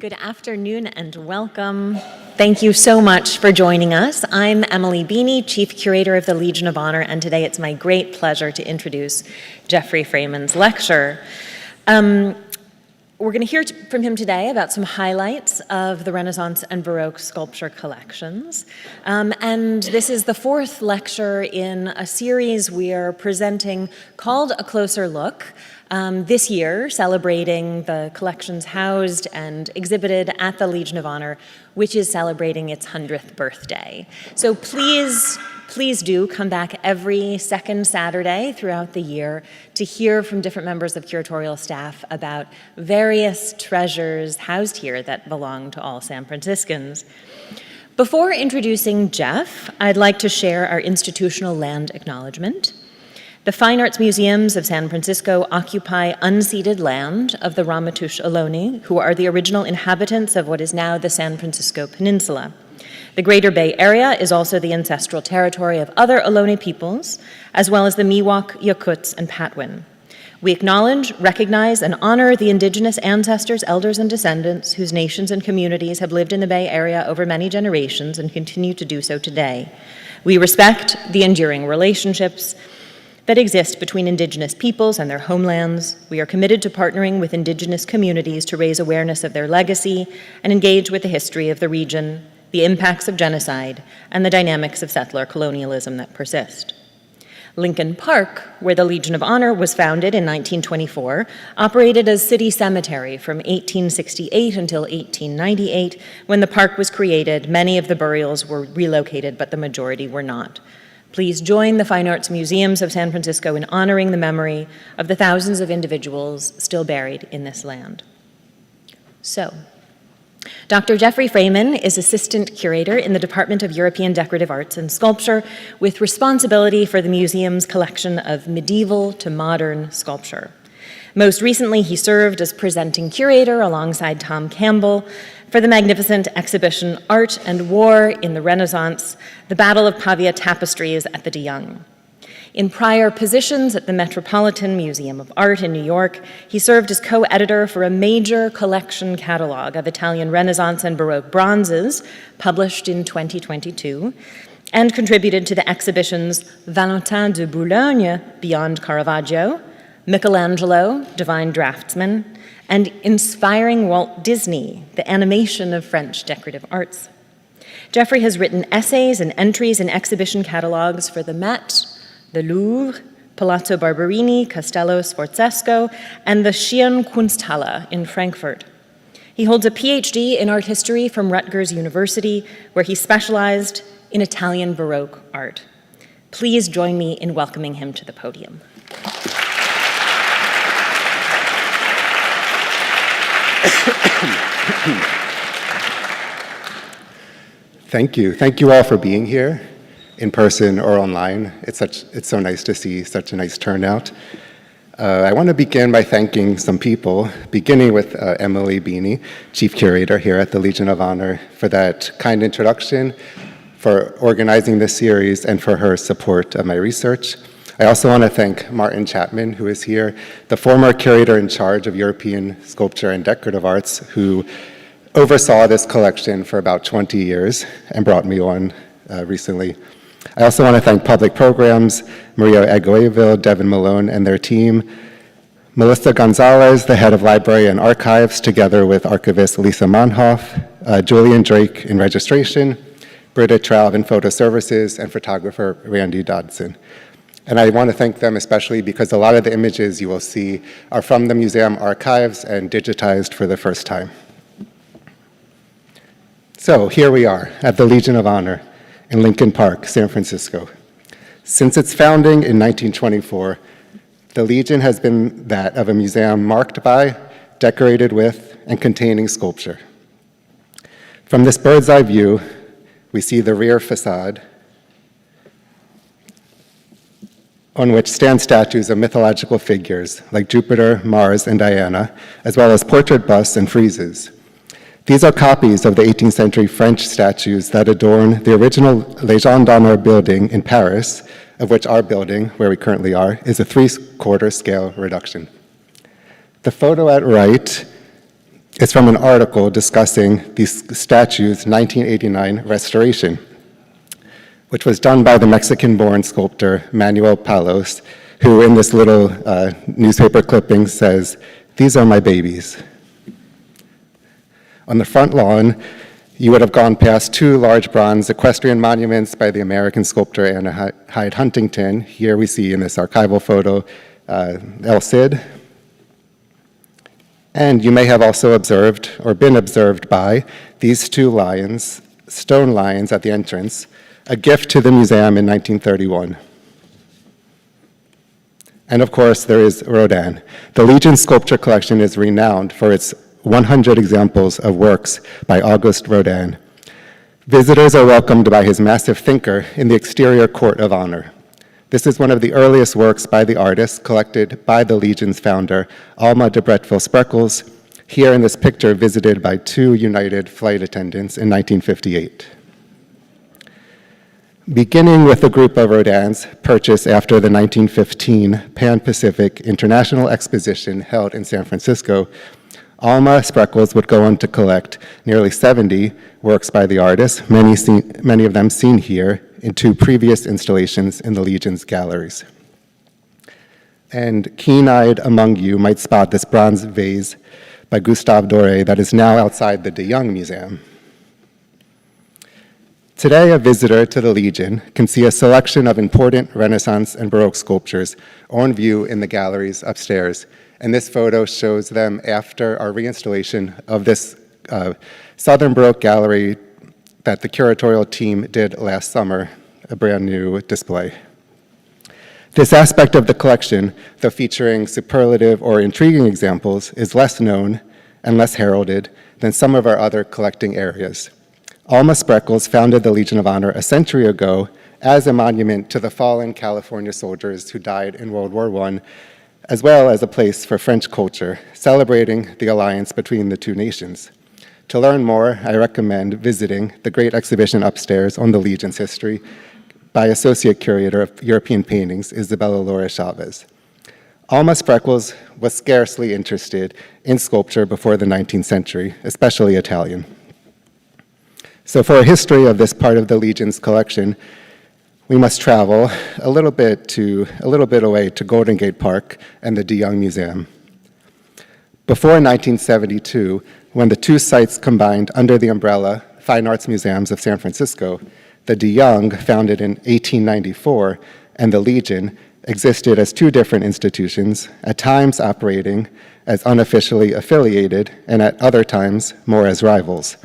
Good afternoon and welcome. Thank you so much for joining us. I'm Emily Beanie, Chief Curator of the Legion of Honor, and today it's my great pleasure to introduce Jeffrey Fraiman's lecture. We're going to hear from him today about some highlights of the Renaissance and Baroque sculpture collections. And this is the fourth lecture in a series we are presenting called A Closer Look. This year, celebrating the collections housed and exhibited at the Legion of Honor, which is celebrating its 100th birthday. So please do come back every second Saturday throughout the year to hear from different members of curatorial staff about various treasures housed here that belong to all San Franciscans. Before introducing Jeff, I'd like to share our institutional land acknowledgement. The Fine Arts Museums of San Francisco occupy unceded land of the Ramaytush Ohlone, who are the original inhabitants of what is now the San Francisco Peninsula. The Greater Bay Area is also the ancestral territory of other Ohlone peoples, as well as the Miwok, Yakuts, and Patwin. We acknowledge, recognize, and honor the indigenous ancestors, elders, and descendants whose nations and communities have lived in the Bay Area over many generations and continue to do so today. We respect the enduring relationships that exist between indigenous peoples and their homelands. We are committed to partnering with indigenous communities to raise awareness of their legacy and engage with the history of the region, the impacts of genocide, and the dynamics of settler colonialism that persist. Lincoln Park, where the Legion of Honor was founded in 1924, operated as city cemetery from 1868 until 1898. When the park was created, many of the burials were relocated, but the majority were not. Please join the Fine Arts Museums of San Francisco in honoring the memory of the thousands of individuals still buried in this land. So, Dr. Jeffrey Fraiman is Assistant Curator in the Department of European Decorative Arts and Sculpture with responsibility for the museum's collection of medieval to modern sculpture. Most recently, he served as presenting curator alongside Tom Campbell for the magnificent exhibition Art and War in the Renaissance, the Battle of Pavia Tapestries at the de Young. In prior positions at the Metropolitan Museum of Art in New York, he served as co-editor for a major collection catalog of Italian Renaissance and Baroque bronzes, published in 2022, and contributed to the exhibitions Valentin de Boulogne, Beyond Caravaggio, Michelangelo, Divine Draftsman, and Inspiring Walt Disney, the animation of French decorative arts. Jeffrey has written essays and entries in exhibition catalogs for the Met, the Louvre, Palazzo Barberini, Castello Sforzesco, and the Schion Kunsthalle in Frankfurt. He holds a PhD in art history from Rutgers University, where he specialized in Italian Baroque art. Please join me in welcoming him to the podium. Thank you. Thank you all for being here, in person or online. It's so nice to see such a nice turnout. I want to begin by thanking some people, beginning with Emily Beanie, Chief Curator here at the Legion of Honor, for that kind introduction, for organizing this series, and for her support of my research. I also want to thank Martin Chapman, who is here, the former curator in charge of European sculpture and decorative arts, who oversaw this collection for about 20 years and brought me on recently. I also want to thank Public Programs, Maria Agueville, Devin Malone, and their team, Melissa Gonzalez, the head of Library and Archives, together with archivist Lisa Manhoff, Julian Drake in registration, Britta Traub in photo services, and photographer Randy Dodson. And I want to thank them especially because a lot of the images you will see are from the museum archives and digitized for the first time. So here we are at the Legion of Honor in Lincoln Park, San Francisco. Since its founding in 1924, the Legion has been that of a museum marked by, decorated with, and containing sculpture. From this bird's eye view, we see the rear facade, on which stand statues of mythological figures like Jupiter, Mars, and Diana, as well as portrait busts and friezes. These are copies of the 18th century French statues that adorn the original Légion d'Honneur building in Paris, of which our building, where we currently are, is a 3/4 scale reduction. The photo at right is from an article discussing these statues' 1989 restoration, which was done by the Mexican-born sculptor Manuel Palos, who in this little newspaper clipping says, "These are my babies." On the front lawn, you would have gone past two large bronze equestrian monuments by the American sculptor Anna Hyde Huntington. Here we see in this archival photo El Cid. And you may have also observed or been observed by these two lions, stone lions at the entrance, a gift to the museum in 1931. And of course, there is Rodin. The Legion sculpture collection is renowned for its 100 examples of works by Auguste Rodin. Visitors are welcomed by his massive thinker in the exterior court of honor. This is one of the earliest works by the artist collected by the Legion's founder, Alma de Bretteville-Spreckels, here in this picture visited by two United flight attendants in 1958. Beginning with a group of Rodins purchased after the 1915 Pan-Pacific International Exposition held in San Francisco, Alma Spreckels would go on to collect nearly 70 works by the artist, many of them seen here in two previous installations in the Legion's galleries. And keen-eyed among you might spot this bronze vase by Gustave Doré that is now outside the de Young Museum. Today, a visitor to the Legion can see a selection of important Renaissance and Baroque sculptures on view in the galleries upstairs. And this photo shows them after our reinstallation of this Southern Baroque gallery that the curatorial team did last summer, a brand new display. This aspect of the collection, though featuring superlative or intriguing examples, is less known and less heralded than some of our other collecting areas. Alma Spreckels founded the Legion of Honor a century ago as a monument to the fallen California soldiers who died in World War I, as well as a place for French culture, celebrating the alliance between the two nations. To learn more, I recommend visiting the great exhibition upstairs on the Legion's history by Associate Curator of European Paintings, Isabella Laura Chavez. Alma Spreckels was scarcely interested in sculpture before the 19th century, especially Italian. So for a history of this part of the Legion's collection, we must travel a little bit away to Golden Gate Park and the de Young Museum. Before 1972, when the two sites combined under the umbrella Fine Arts Museums of San Francisco, the de Young, founded in 1894, and the Legion existed as two different institutions, at times operating as unofficially affiliated, and at other times more as rivals.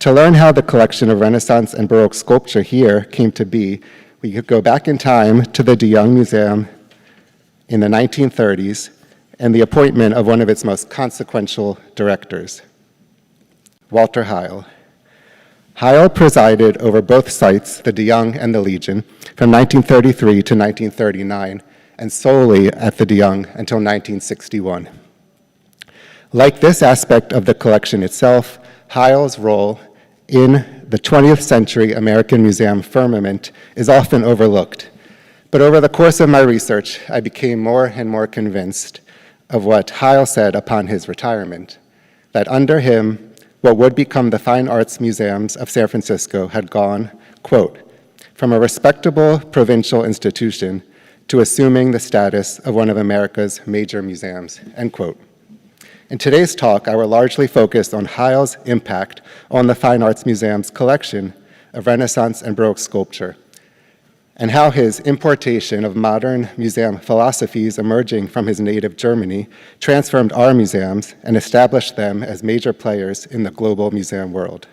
To learn how the collection of Renaissance and Baroque sculpture here came to be, we could go back in time to the de Young Museum in the 1930s and the appointment of one of its most consequential directors, Walter Heil. Heil presided over both sites, the de Young and the Legion, from 1933 to 1939, and solely at the de Young until 1961. Like this aspect of the collection itself, Heil's role in the 20th century American museum firmament is often overlooked. But over the course of my research, I became more and more convinced of what Heil said upon his retirement, that under him, what would become the Fine Arts Museums of San Francisco had gone, quote, from a respectable provincial institution to assuming the status of one of America's major museums, end quote. In today's talk, I will largely focus on Heil's impact on the Fine Arts Museum's collection of Renaissance and Baroque sculpture, and how his importation of modern museum philosophies emerging from his native Germany transformed our museums and established them as major players in the global museum world.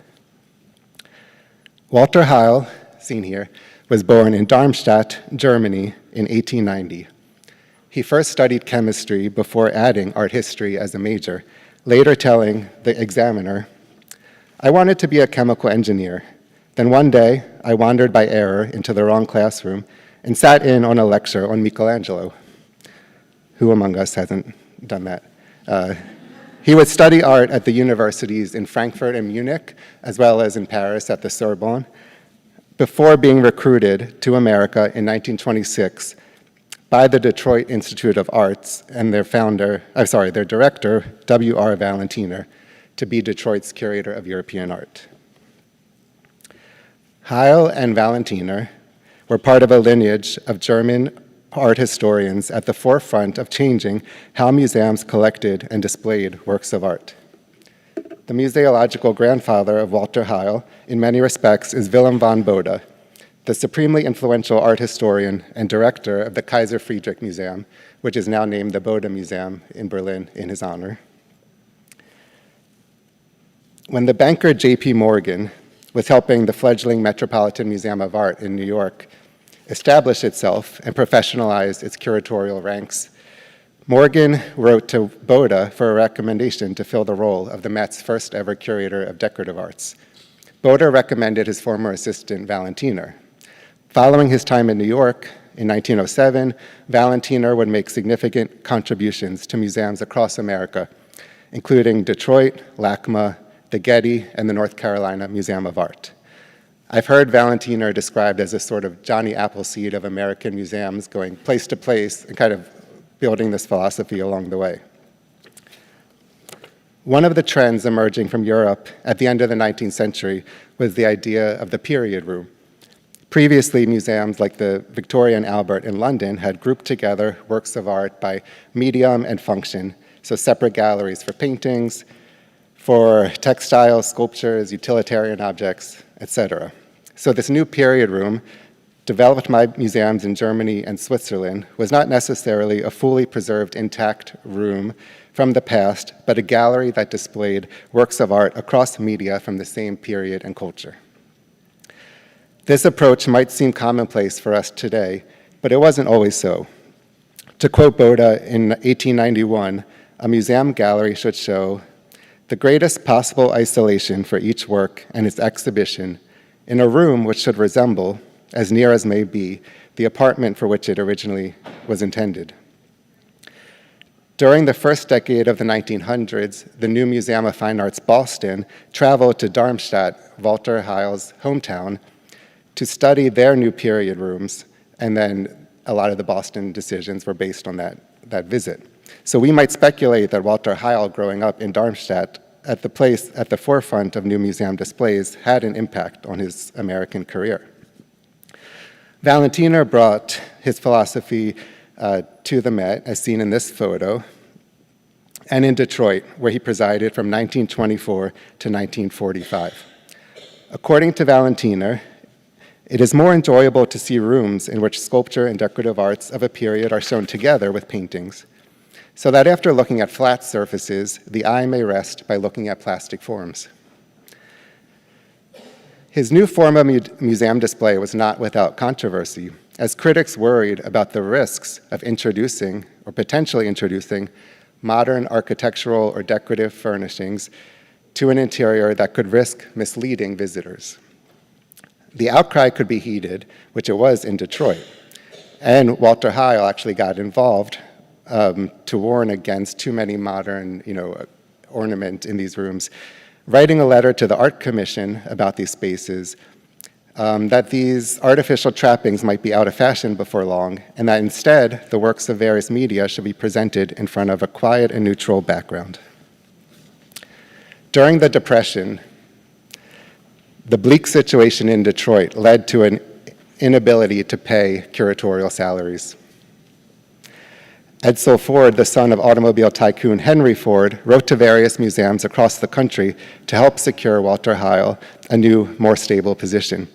Walter Heil, seen here, was born in Darmstadt, Germany in 1890. He first studied chemistry before adding art history as a major, later telling the examiner, "I wanted to be a chemical engineer. Then one day, I wandered by error into the wrong classroom and sat in on a lecture on Michelangelo." Who among us hasn't done that? He would study art at the universities in Frankfurt and Munich, as well as in Paris at the Sorbonne, before being recruited to America in 1926 by the Detroit Institute of Arts and their director, W.R. Valentiner, to be Detroit's curator of European art. Heil and Valentiner were part of a lineage of German art historians at the forefront of changing how museums collected and displayed works of art. The museological grandfather of Walter Heil, in many respects, is Wilhelm von Bode, the supremely influential art historian and director of the Kaiser Friedrich Museum, which is now named the Bode Museum in Berlin in his honor. When the banker J.P. Morgan was helping the fledgling Metropolitan Museum of Art in New York establish itself and professionalize its curatorial ranks, Morgan wrote to Bode for a recommendation to fill the role of the Met's first ever curator of decorative arts. Bode recommended his former assistant, Valentiner. Following his time in New York in 1907, Valentiner would make significant contributions to museums across America, including Detroit, LACMA, the Getty, and the North Carolina Museum of Art. I've heard Valentiner described as a sort of Johnny Appleseed of American museums, going place to place and kind of building this philosophy along the way. One of the trends emerging from Europe at the end of the 19th century was the idea of the period room. Previously, museums like the Victoria and Albert in London had grouped together works of art by medium and function, so separate galleries for paintings, for textiles, sculptures, utilitarian objects, etc. So this new period room, developed by museums in Germany and Switzerland, was not necessarily a fully preserved, intact room from the past, but a gallery that displayed works of art across media from the same period and culture. This approach might seem commonplace for us today, but it wasn't always so. To quote Bode in 1891, a museum gallery should show the greatest possible isolation for each work and its exhibition in a room which should resemble, as near as may be, the apartment for which it originally was intended. During the first decade of the 1900s, the new Museum of Fine Arts Boston traveled to Darmstadt, Walter Heil's hometown, to study their new period rooms, and then a lot of the Boston decisions were based on that visit. So we might speculate that Walter Heil, growing up in Darmstadt, at the forefront of new museum displays, had an impact on his American career. Valentiner brought his philosophy to the Met, as seen in this photo, and in Detroit, where he presided from 1924 to 1945. According to Valentiner, it is more enjoyable to see rooms in which sculpture and decorative arts of a period are shown together with paintings, so that after looking at flat surfaces, the eye may rest by looking at plastic forms. His new form of museum display was not without controversy, as critics worried about the risks of introducing, or potentially introducing, modern architectural or decorative furnishings to an interior that could risk misleading visitors. The outcry could be heated, which it was in Detroit, and Walter Heil actually got involved to warn against too many modern, ornament in these rooms, writing a letter to the Art Commission about these spaces, that these artificial trappings might be out of fashion before long, and that instead the works of various media should be presented in front of a quiet and neutral background. During the Depression, the bleak situation in Detroit led to an inability to pay curatorial salaries. Edsel Ford, the son of automobile tycoon Henry Ford, wrote to various museums across the country to help secure Walter Heil a new, more stable position.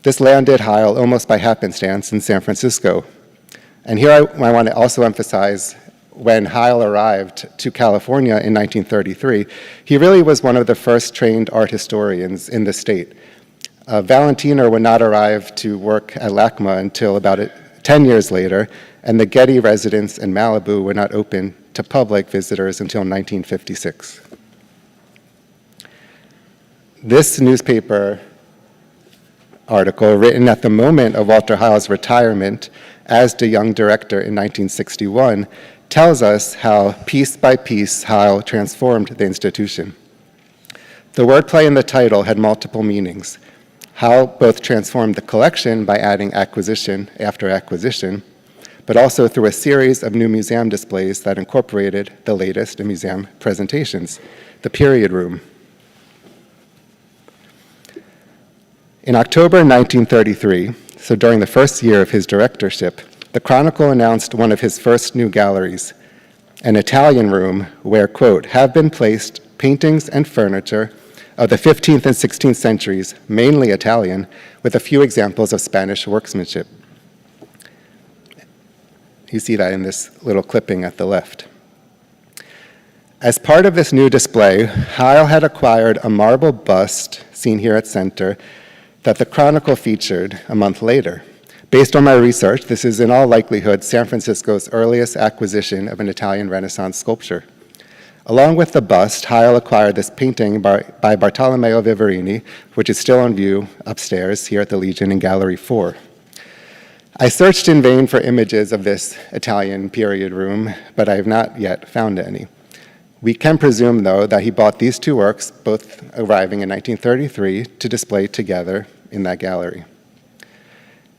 This landed Heil almost by happenstance in San Francisco. And here I want to also emphasize, when Heil arrived to California in 1933, he really was one of the first trained art historians in the state. Valentiner would not arrive to work at LACMA until about 10 years later, and the Getty residence in Malibu were not open to public visitors until 1956. This newspaper article, written at the moment of Walter Heil's retirement as the young director in 1961, tells us how piece by piece Heil transformed the institution. The wordplay in the title had multiple meanings. Heil both transformed the collection by adding acquisition after acquisition, but also through a series of new museum displays that incorporated the latest in museum presentations, the period room. In October 1933, so during the first year of his directorship, the Chronicle announced one of his first new galleries, an Italian room where, quote, have been placed paintings and furniture of the 15th and 16th centuries, mainly Italian, with a few examples of Spanish workmanship. You see that in this little clipping at the left. As part of this new display, Heil had acquired a marble bust, seen here at center, that the Chronicle featured a month later. Based on my research, this is in all likelihood San Francisco's earliest acquisition of an Italian Renaissance sculpture. Along with the bust, Heil acquired this painting by Bartolomeo Vivarini, which is still on view upstairs here at the Legion in Gallery 4. I searched in vain for images of this Italian period room, but I have not yet found any. We can presume, though, that he bought these two works, both arriving in 1933, to display together in that gallery.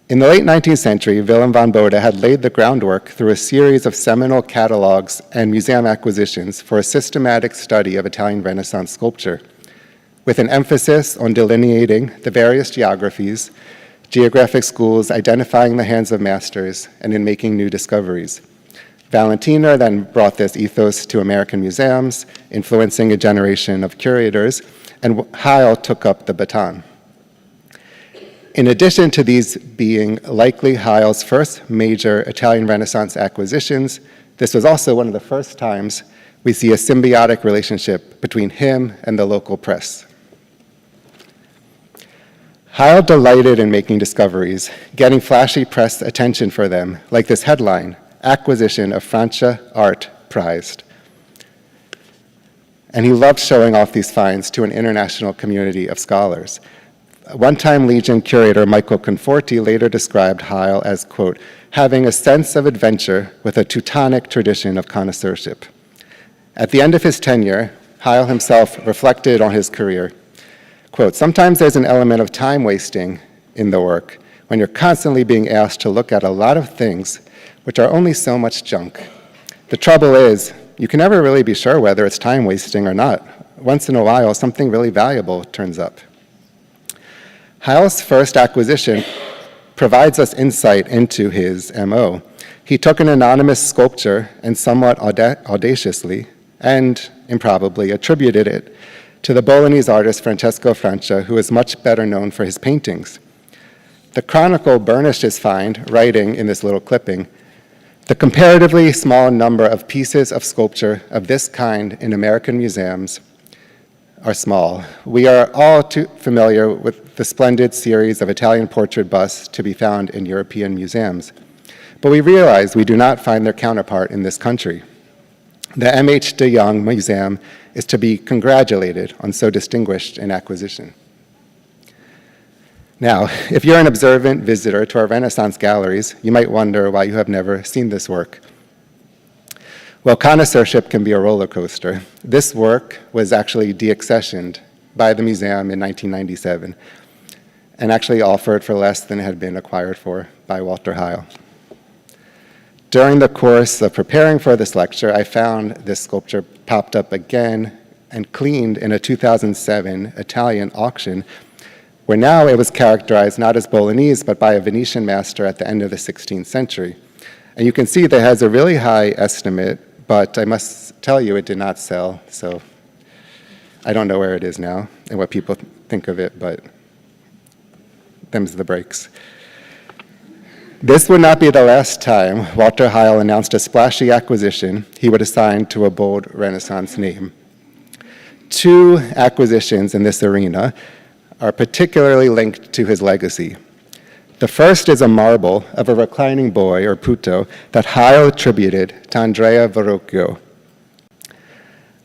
In the late 19th century, Willem van Bode had laid the groundwork through a series of seminal catalogs and museum acquisitions for a systematic study of Italian Renaissance sculpture, with an emphasis on delineating the various geographies, geographic schools, identifying the hands of masters, and in making new discoveries. Valentina then brought this ethos to American museums, influencing a generation of curators, and Heil took up the baton. In addition to these being likely Heil's first major Italian Renaissance acquisitions, this was also one of the first times we see a symbiotic relationship between him and the local press. Heil delighted in making discoveries, getting flashy press attention for them, like this headline, Acquisition of Francia Art Prized. And he loved showing off these finds to an international community of scholars. One-time Legion curator Michael Conforti later described Heil as, quote, having a sense of adventure with a Teutonic tradition of connoisseurship. At the end of his tenure, Heil himself reflected on his career. Quote, sometimes there's an element of time wasting in the work when you're constantly being asked to look at a lot of things which are only so much junk. The trouble is, you can never really be sure whether it's time wasting or not. Once in a while, something really valuable turns up. Heil's first acquisition provides us insight into his MO. He took an anonymous sculpture and somewhat audaciously and improbably attributed it to the Bolognese artist Francesco Francia, who is much better known for his paintings. The Chronicle burnished his find, writing in this little clipping, the comparatively small number of pieces of sculpture of this kind in American museums are small. We are all too familiar with the splendid series of Italian portrait busts to be found in European museums. But we realize we do not find their counterpart in this country. The M.H. de Jong Museum is to be congratulated on so distinguished an acquisition. Now, if you're an observant visitor to our Renaissance galleries, you might wonder why you have never seen this work. Well, connoisseurship can be a roller coaster. This work was actually deaccessioned by the museum in 1997 and actually offered for less than it had been acquired for by Walter Heil. During the course of preparing for this lecture, I found this sculpture popped up again and cleaned in a 2007 Italian auction, where now it was characterized not as Bolognese, but by a Venetian master at the end of the 16th century. And you can see that it has a really high estimate, but I must tell you it did not sell, so I don't know where it is now and what people think of it, but them's the breaks. This would not be the last time Walter Heil announced a splashy acquisition he would assign to a bold Renaissance name. Two acquisitions in this arena are particularly linked to his legacy. The first is a marble of a reclining boy, or puto, that Heil attributed to Andrea Verrocchio.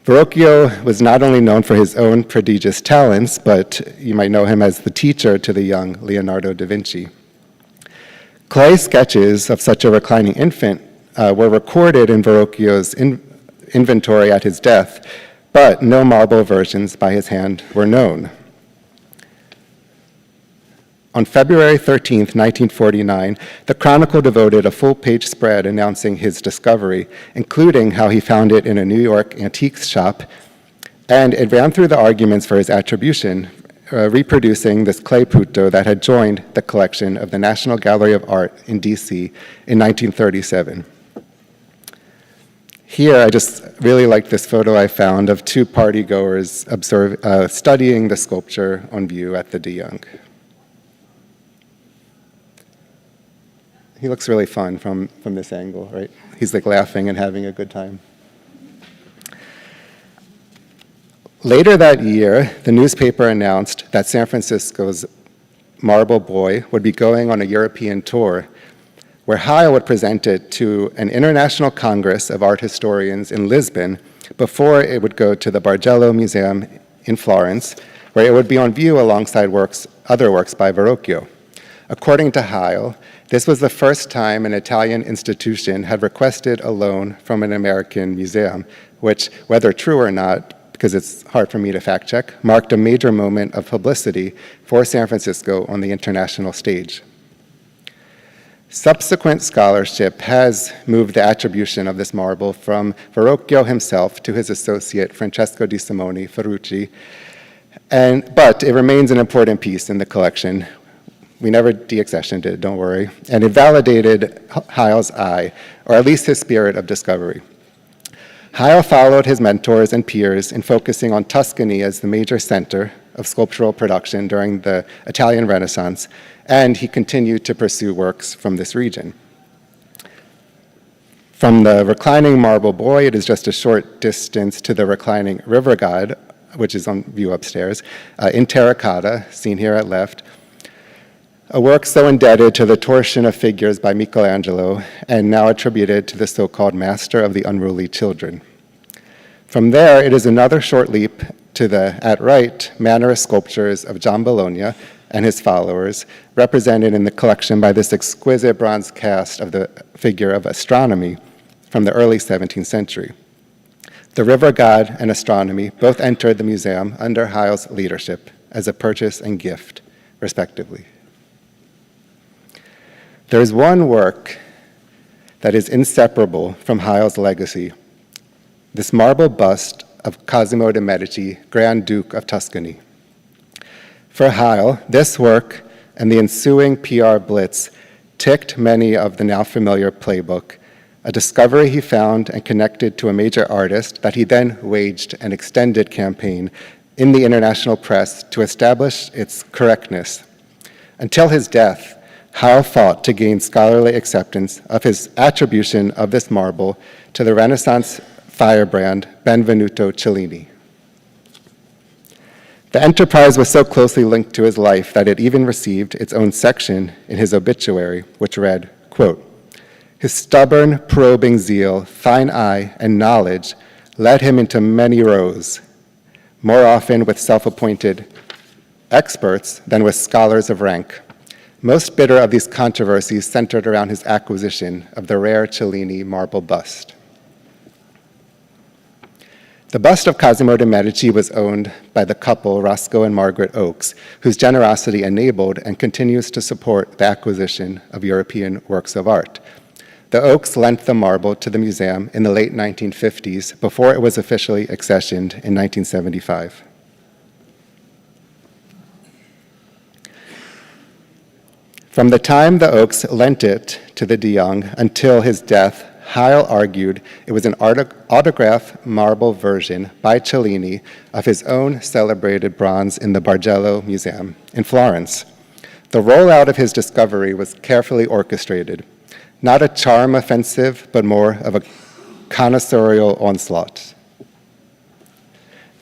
Verrocchio was not only known for his own prodigious talents, but you might know him as the teacher to the young Leonardo da Vinci. Clay sketches of such a reclining infant were recorded in Verrocchio's inventory at his death, but no marble versions by his hand were known. On February 13th, 1949, the Chronicle devoted a full-page spread announcing his discovery, including how he found it in a New York antiques shop, and it ran through the arguments for his attribution, reproducing this clay puto that had joined the collection of the National Gallery of Art in DC in 1937. Here, I just really like this photo I found of two partygoers studying the sculpture on view at the De Young. He looks really fun from this angle, right? He's like laughing and having a good time. Later that year, the newspaper announced that San Francisco's Marble Boy would be going on a European tour, where Heil would present it to an international congress of art historians in Lisbon before it would go to the Bargello Museum in Florence, where it would be on view alongside other works by Verrocchio. According to Heil, this was the first time an Italian institution had requested a loan from an American museum, which, whether true or not, because it's hard for me to fact check, marked a major moment of publicity for San Francisco on the international stage. Subsequent scholarship has moved the attribution of this marble from Verrocchio himself to his associate Francesco di Simone Ferrucci, but it remains an important piece in the collection. We never deaccessioned it, don't worry, and it validated Heil's eye, or at least his spirit of discovery. Heil followed his mentors and peers in focusing on Tuscany as the major center of sculptural production during the Italian Renaissance, and he continued to pursue works from this region. From the reclining marble boy, it is just a short distance to the reclining river god, which is on view upstairs, in terracotta, seen here at left, a work so indebted to the torsion of figures by Michelangelo and now attributed to the so-called master of the unruly children. From there, it is another short leap to the, at right, Mannerist sculptures of John Bologna and his followers, represented in the collection by this exquisite bronze cast of the figure of astronomy from the early 17th century. The river god and astronomy both entered the museum under Heil's leadership as a purchase and gift, respectively. There is one work that is inseparable from Heil's legacy, this marble bust of Cosimo de' Medici, Grand Duke of Tuscany. For Heil, this work and the ensuing PR blitz ticked many of the now familiar playbook, a discovery he found and connected to a major artist that he then waged an extended campaign in the international press to establish its correctness. Until his death, Heil fought to gain scholarly acceptance of his attribution of this marble to the Renaissance firebrand Benvenuto Cellini. The enterprise was so closely linked to his life that it even received its own section in his obituary, which read, quote, "His stubborn, probing zeal, fine eye, and knowledge led him into many rows, more often with self-appointed experts than with scholars of rank. Most bitter of these controversies centered around his acquisition of the rare Cellini marble bust." The bust of Cosimo de' Medici was owned by the couple Roscoe and Margaret Oakes, whose generosity enabled and continues to support the acquisition of European works of art. The Oakes lent the marble to the museum in the late 1950s before it was officially accessioned in 1975. From the time the Oakes lent it to the De Young until his death, Heil argued it was an autograph marble version by Cellini of his own celebrated bronze in the Bargello Museum in Florence. The rollout of his discovery was carefully orchestrated, not a charm offensive, but more of a connoisseurial onslaught.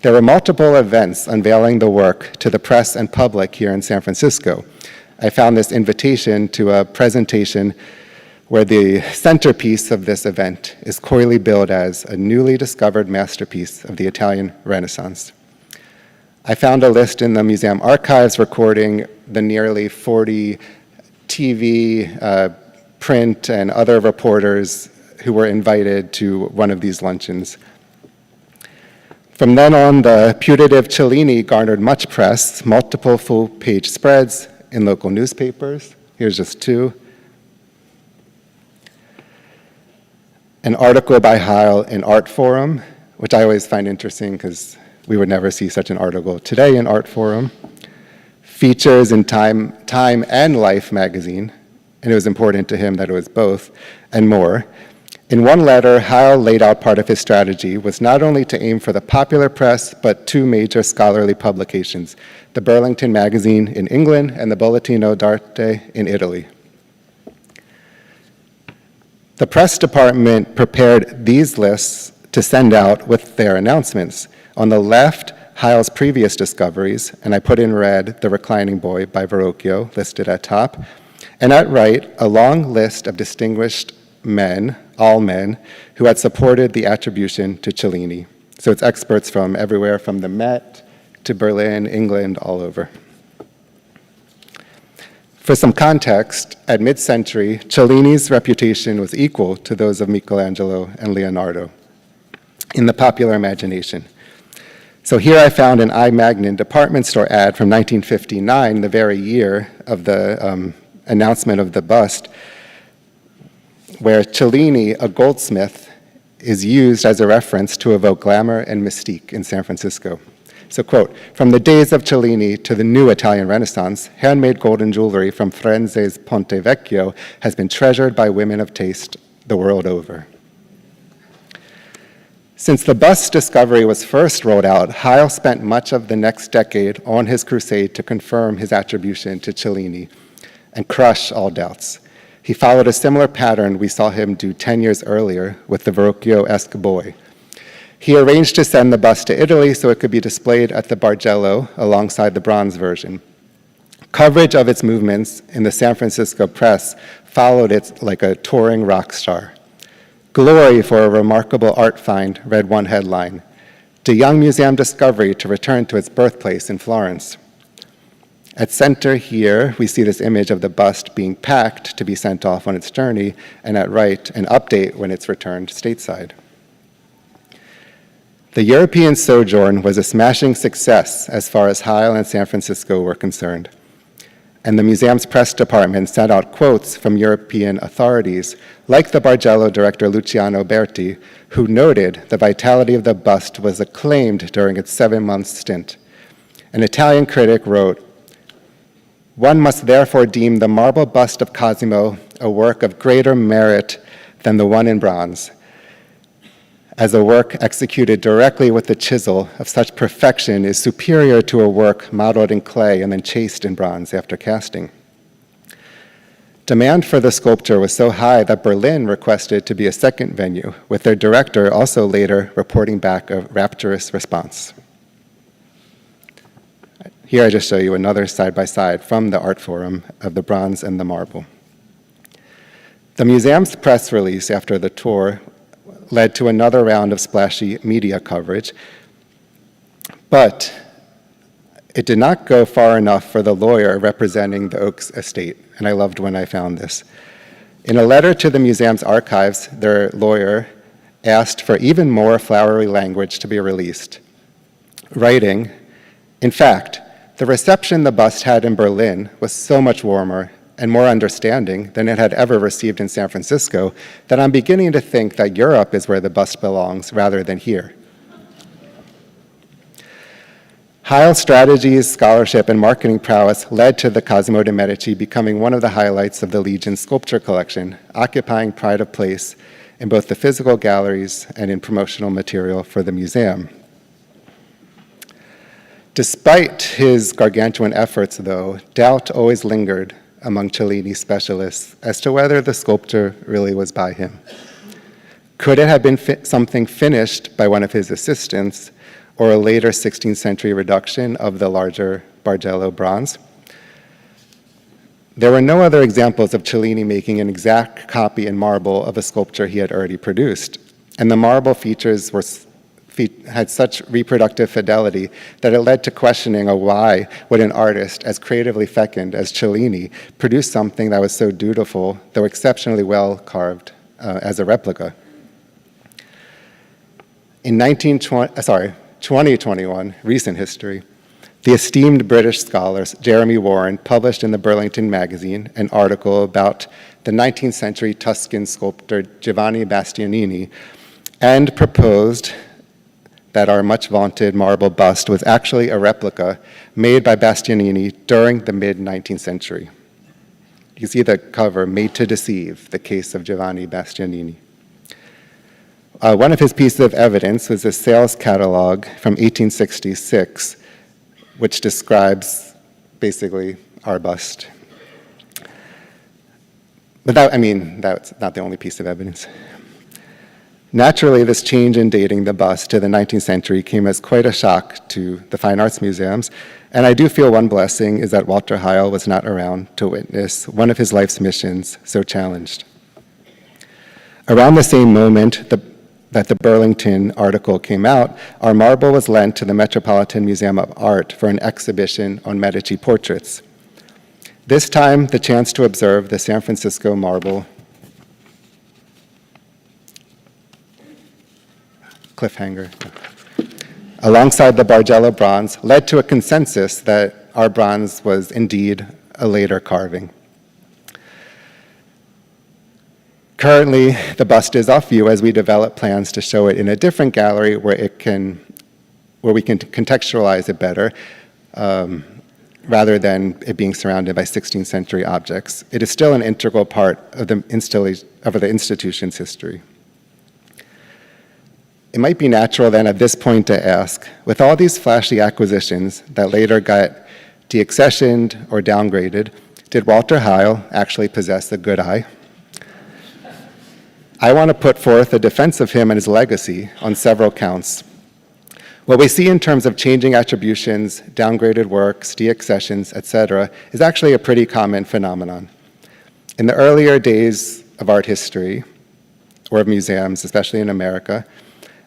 There were multiple events unveiling the work to the press and public here in San Francisco. I found this invitation to a presentation where the centerpiece of this event is coyly billed as a newly discovered masterpiece of the Italian Renaissance. I found a list in the museum archives recording the nearly 40 TV, print, and other reporters who were invited to one of these luncheons. From then on, the putative Cellini garnered much press, multiple full-page spreads, in local newspapers. Here's just two. An article by Heil in Art Forum, which I always find interesting because we would never see such an article today in Art Forum. Features in Time and Life magazine, and it was important to him that it was both, and more. In one letter, Heil laid out part of his strategy was not only to aim for the popular press, but two major scholarly publications, the Burlington Magazine in England and the Bollettino d'Arte in Italy. The press department prepared these lists to send out with their announcements. On the left, Heil's previous discoveries, and I put in red The Reclining Boy by Verrocchio, listed at top, and at right, a long list of distinguished men, all men, who had supported the attribution to Cellini. So it's experts from everywhere, from the Met to Berlin, England, all over. For some context, at mid-century, Cellini's reputation was equal to those of Michelangelo and Leonardo in the popular imagination. So here I found an I. Magnin department store ad from 1959, the very year of the announcement of the bust, where Cellini, a goldsmith, is used as a reference to evoke glamour and mystique in San Francisco. So, quote, "From the days of Cellini to the new Italian Renaissance, handmade golden jewelry from Firenze's Ponte Vecchio has been treasured by women of taste the world over." Since the bust discovery was first rolled out, Heil spent much of the next decade on his crusade to confirm his attribution to Cellini and crush all doubts. He followed a similar pattern we saw him do 10 years earlier with the Verrocchio-esque boy. He arranged to send the bust to Italy so it could be displayed at the Bargello alongside the bronze version. Coverage of its movements in the San Francisco press followed it like a touring rock star. "Glory for a remarkable art find," read one headline. "De Young Museum discovery to return to its birthplace in Florence." At center here, we see this image of the bust being packed to be sent off on its journey, and at right, an update when it's returned stateside. The European sojourn was a smashing success as far as Heil and San Francisco were concerned. And the museum's press department sent out quotes from European authorities, like the Bargello director Luciano Berti, who noted the vitality of the bust was acclaimed during its 7-month stint. An Italian critic wrote, "One must therefore deem the marble bust of Cosimo a work of greater merit than the one in bronze, as a work executed directly with the chisel of such perfection is superior to a work modeled in clay and then chased in bronze after casting." Demand for the sculpture was so high that Berlin requested to be a second venue, with their director also later reporting back a rapturous response. Here I just show you another side-by-side from the Art Forum of the bronze and the marble. The museum's press release after the tour led to another round of splashy media coverage, but it did not go far enough for the lawyer representing the Oaks estate, and I loved when I found this. In a letter to the museum's archives, their lawyer asked for even more flowery language to be released, writing, "In fact, the reception the bust had in Berlin was so much warmer and more understanding than it had ever received in San Francisco that I'm beginning to think that Europe is where the bust belongs rather than here." Heil's strategies, scholarship, and marketing prowess led to the Cosimo de' Medici becoming one of the highlights of the Legion's sculpture collection, occupying pride of place in both the physical galleries and in promotional material for the museum. Despite his gargantuan efforts, though, doubt always lingered among Cellini specialists as to whether the sculpture really was by him. Could it have been something finished by one of his assistants, or a later 16th century reduction of the larger Bargello bronze? There were no other examples of Cellini making an exact copy in marble of a sculpture he had already produced, and the marble features had such reproductive fidelity that it led to questioning why would an artist as creatively fecund as Cellini produce something that was so dutiful, though exceptionally well carved as a replica. In 2021, recent history, The esteemed British scholar Jeremy Warren published in the Burlington magazine an article about the 19th century Tuscan sculptor Giovanni Bastianini and proposed that our much vaunted marble bust was actually a replica made by Bastianini during the mid-19th century. You see the cover, Made to Deceive, the case of Giovanni Bastianini. One of his pieces of evidence was a sales catalog from 1866, which describes basically our bust. But that's not the only piece of evidence. Naturally, this change in dating the bust to the 19th century came as quite a shock to the fine arts museums, and I do feel one blessing is that Walter Heil was not around to witness one of his life's missions so challenged. Around the same moment that the Burlington article came out, our marble was lent to the Metropolitan Museum of Art for an exhibition on Medici portraits. This time, the chance to observe the San Francisco marble cliffhanger alongside the Bargello bronze led to a consensus that our bronze was indeed a later carving. Currently, the bust is off view as we develop plans to show it in a different gallery where we can contextualize it better, rather than it being surrounded by 16th century objects. It is still an integral part of the institution's history. It might be natural then at this point to ask, with all these flashy acquisitions that later got deaccessioned or downgraded, did Walter Heil actually possess a good eye? I want to put forth a defense of him and his legacy on several counts. What we see in terms of changing attributions, downgraded works, deaccessions, etc., is actually a pretty common phenomenon. In the earlier days of art history, or of museums, especially in America,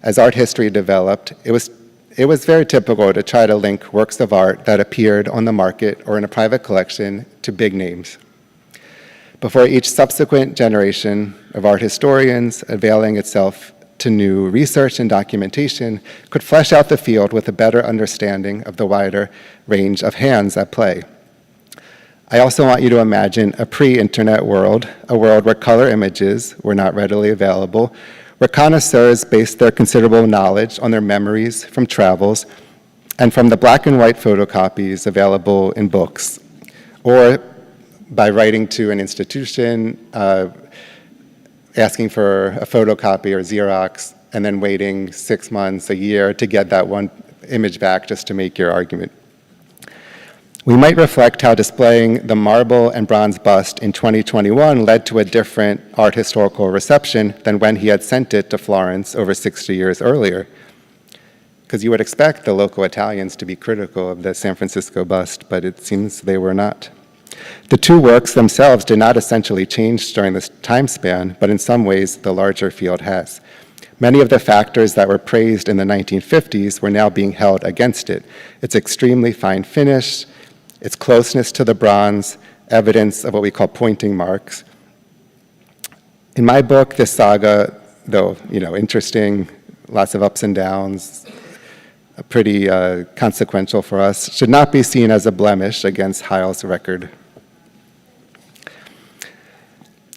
as art history developed, it was very typical to try to link works of art that appeared on the market or in a private collection to big names. Before each subsequent generation of art historians, availing itself to new research and documentation, could flesh out the field with a better understanding of the wider range of hands at play. I also want you to imagine a pre-internet world, a world where color images were not readily available, where connoisseurs based their considerable knowledge on their memories from travels and from the black and white photocopies available in books, or by writing to an institution, asking for a photocopy or Xerox, and then waiting 6 months, a year to get that one image back just to make your argument. We might reflect how displaying the marble and bronze bust in 2021 led to a different art historical reception than when he had sent it to Florence over 60 years earlier. Because you would expect the local Italians to be critical of the San Francisco bust, but it seems they were not. The two works themselves did not essentially change during this time span, but in some ways the larger field has. Many of the factors that were praised in the 1950s were now being held against it. Its extremely fine finish, its closeness to the bronze, evidence of what we call pointing marks. In my book, this saga, though interesting, lots of ups and downs, pretty consequential for us, should not be seen as a blemish against Heil's record.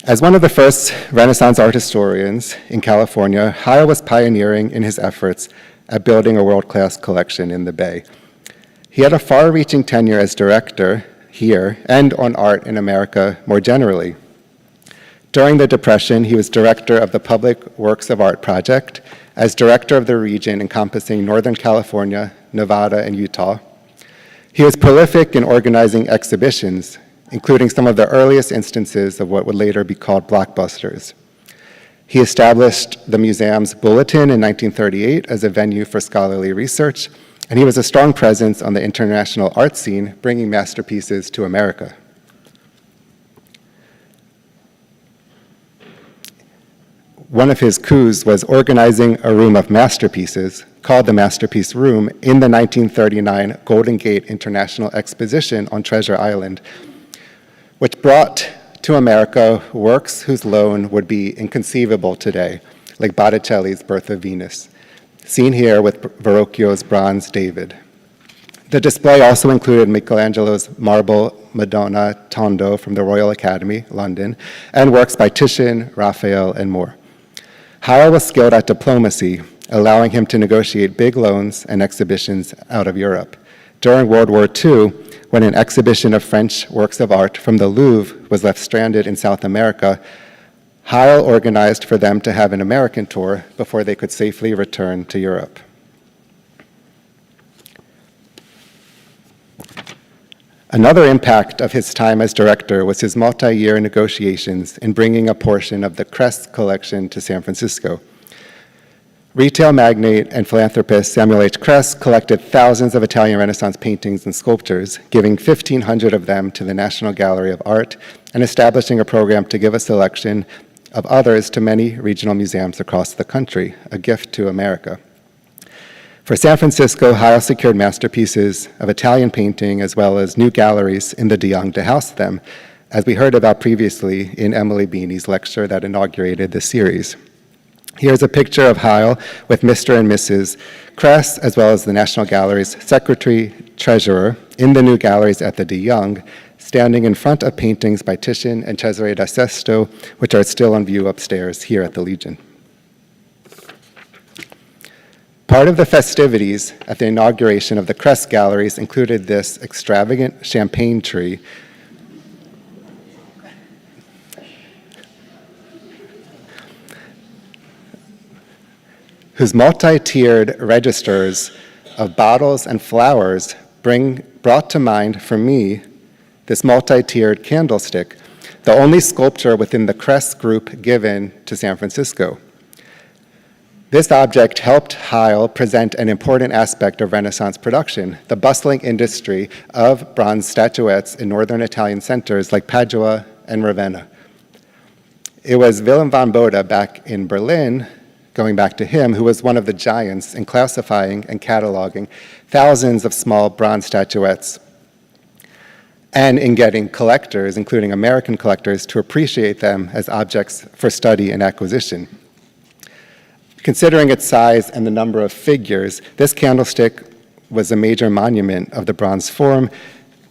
As one of the first Renaissance art historians in California, Heil was pioneering in his efforts at building a world-class collection in the Bay. He had a far-reaching tenure as director here and on art in America more generally. During the Depression, he was director of the Public Works of Art Project, as director of the region encompassing Northern California, Nevada, and Utah. He was prolific in organizing exhibitions, including some of the earliest instances of what would later be called blockbusters. He established the museum's Bulletin in 1938 as a venue for scholarly research, and he was a strong presence on the international art scene, bringing masterpieces to America. One of his coups was organizing a room of masterpieces called the Masterpiece Room in the 1939 Golden Gate International Exposition on Treasure Island, which brought to America works whose loan would be inconceivable today, like Botticelli's Birth of Venus, seen here with Verrocchio's Bronze David. The display also included Michelangelo's marble Madonna Tondo from the Royal Academy, London, and works by Titian, Raphael, and more. Heil was skilled at diplomacy, allowing him to negotiate big loans and exhibitions out of Europe. During World War II, when an exhibition of French works of art from the Louvre was left stranded in South America, Heil organized for them to have an American tour before they could safely return to Europe. Another impact of his time as director was his multi-year negotiations in bringing a portion of the Kress collection to San Francisco. Retail magnate and philanthropist Samuel H. Kress collected thousands of Italian Renaissance paintings and sculptures, giving 1,500 of them to the National Gallery of Art and establishing a program to give a selection of others to many regional museums across the country, a gift to America. For San Francisco, Heil secured masterpieces of Italian painting as well as new galleries in the de Young to house them, as we heard about previously in Emily Beanie's lecture that inaugurated this series. Here's a picture of Heil with Mr. and Mrs. Kress, as well as the National Gallery's secretary, treasurer, in the new galleries at the de Young, standing in front of paintings by Titian and Cesare da Sesto, which are still on view upstairs here at the Legion. Part of the festivities at the inauguration of the Kress galleries included this extravagant champagne tree whose multi-tiered registers of bottles and flowers brought to mind for me this multi-tiered candlestick, the only sculpture within the Kress group given to San Francisco. This object helped Heil present an important aspect of Renaissance production, the bustling industry of bronze statuettes in northern Italian centers like Padua and Ravenna. It was Willem van Bode back in Berlin, going back to him, who was one of the giants in classifying and cataloging thousands of small bronze statuettes and in getting collectors, including American collectors, to appreciate them as objects for study and acquisition. Considering its size and the number of figures, this candlestick was a major monument of the bronze form,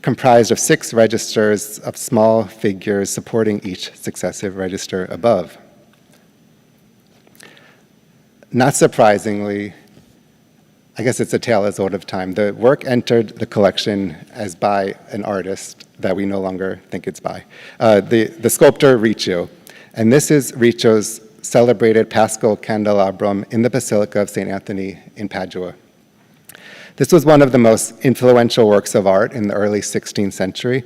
comprised of 6 registers of small figures supporting each successive register above. Not surprisingly, I guess it's a tale as old of time. The work entered the collection as by an artist that we no longer think it's by, the sculptor Riccio. And this is Riccio's celebrated Paschal candelabrum in the Basilica of St. Anthony in Padua. This was one of the most influential works of art in the early 16th century,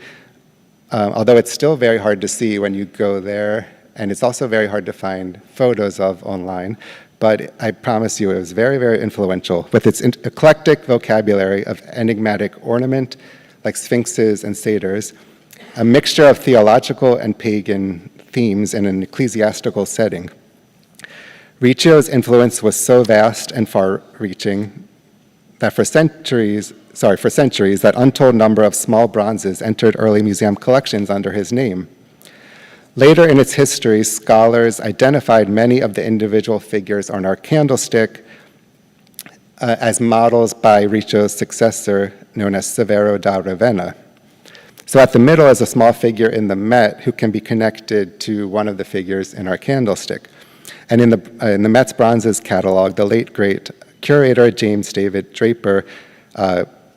although it's still very hard to see when you go there, and it's also very hard to find photos of online. But I promise you it was very, very influential with its eclectic vocabulary of enigmatic ornament, like sphinxes and satyrs, a mixture of theological and pagan themes in an ecclesiastical setting. Riccio's influence was so vast and far-reaching that for centuries, that untold number of small bronzes entered early museum collections under his name. Later in its history, scholars identified many of the individual figures on our candlestick as models by Riccio's successor, known as Severo da Ravenna. So at the middle is a small figure in the Met who can be connected to one of the figures in our candlestick. And in the Met's Bronzes catalog, the late great curator James David Draper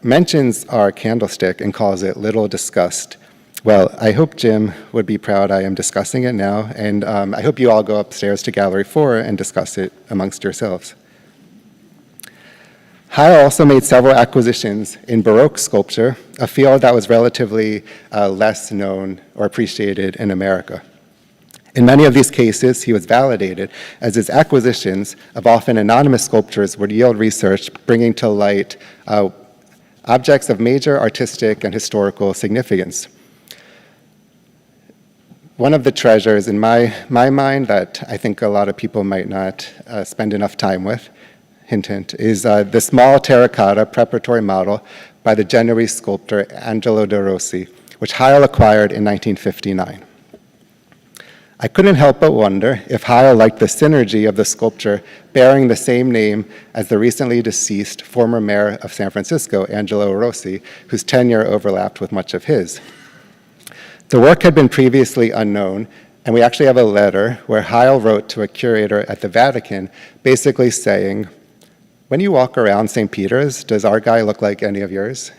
mentions our candlestick and calls it little discussed. Well, I hope Jim would be proud I am discussing it now, and I hope you all go upstairs to Gallery 4 and discuss it amongst yourselves. Heil also made several acquisitions in Baroque sculpture, a field that was relatively less known or appreciated in America. In many of these cases, he was validated, as his acquisitions of often anonymous sculptures would yield research bringing to light objects of major artistic and historical significance. One of the treasures in my mind that I think a lot of people might not spend enough time with, hint, hint, is the small terracotta preparatory model by the Genoese sculptor Angelo de Rossi, which Heil acquired in 1959. I couldn't help but wonder if Heil liked the synergy of the sculpture bearing the same name as the recently deceased former mayor of San Francisco, Angelo Rossi, whose tenure overlapped with much of his. The work had been previously unknown, and we actually have a letter where Heil wrote to a curator at the Vatican basically saying, "When you walk around St. Peter's, does our guy look like any of yours?"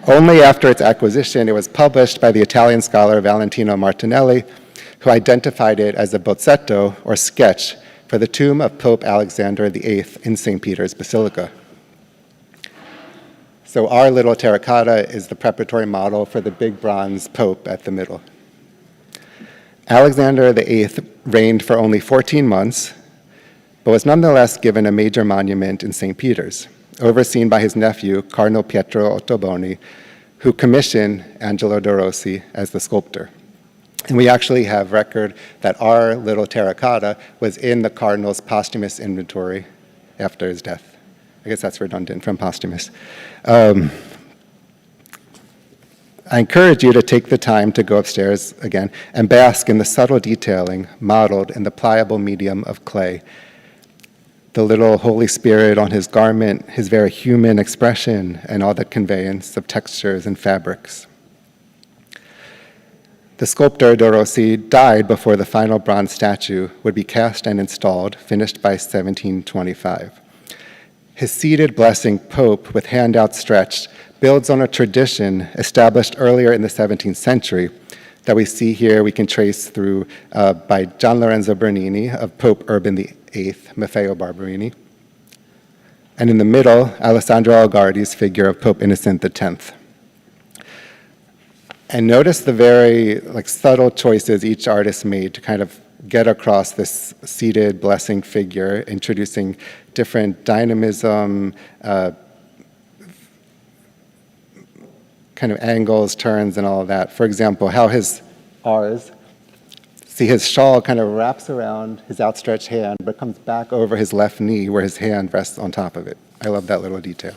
Only after its acquisition, it was published by the Italian scholar Valentino Martinelli, who identified it as a bozzetto, or sketch, for the tomb of Pope Alexander VIII in St. Peter's Basilica. So our little terracotta is the preparatory model for the big bronze Pope at the middle. Alexander VIII reigned for only 14 months, but was nonetheless given a major monument in St. Peter's, overseen by his nephew, Cardinal Pietro Ottoboni, who commissioned Angelo de Rossi as the sculptor. And we actually have record that our little terracotta was in the Cardinal's posthumous inventory after his death. I guess that's redundant from posthumous. I encourage you to take the time to go upstairs again and bask in the subtle detailing modeled in the pliable medium of clay. The little Holy Spirit on his garment, his very human expression, and all the conveyance of textures and fabrics. The sculptor de Rossi died before the final bronze statue would be cast and installed, finished by 1725. His seated blessing Pope, with hand outstretched, builds on a tradition established earlier in the 17th century that we see here, we can trace through by Gian Lorenzo Bernini of Pope Urban VIII, Maffeo Barberini. And in the middle, Alessandro Algardi's figure of Pope Innocent X. And notice the very subtle choices each artist made to kind of get across this seated blessing figure, introducing different dynamism, kind of angles, turns, and all of that. For example, how his shawl kind of wraps around his outstretched hand, but comes back over his left knee where his hand rests on top of it. I love that little detail.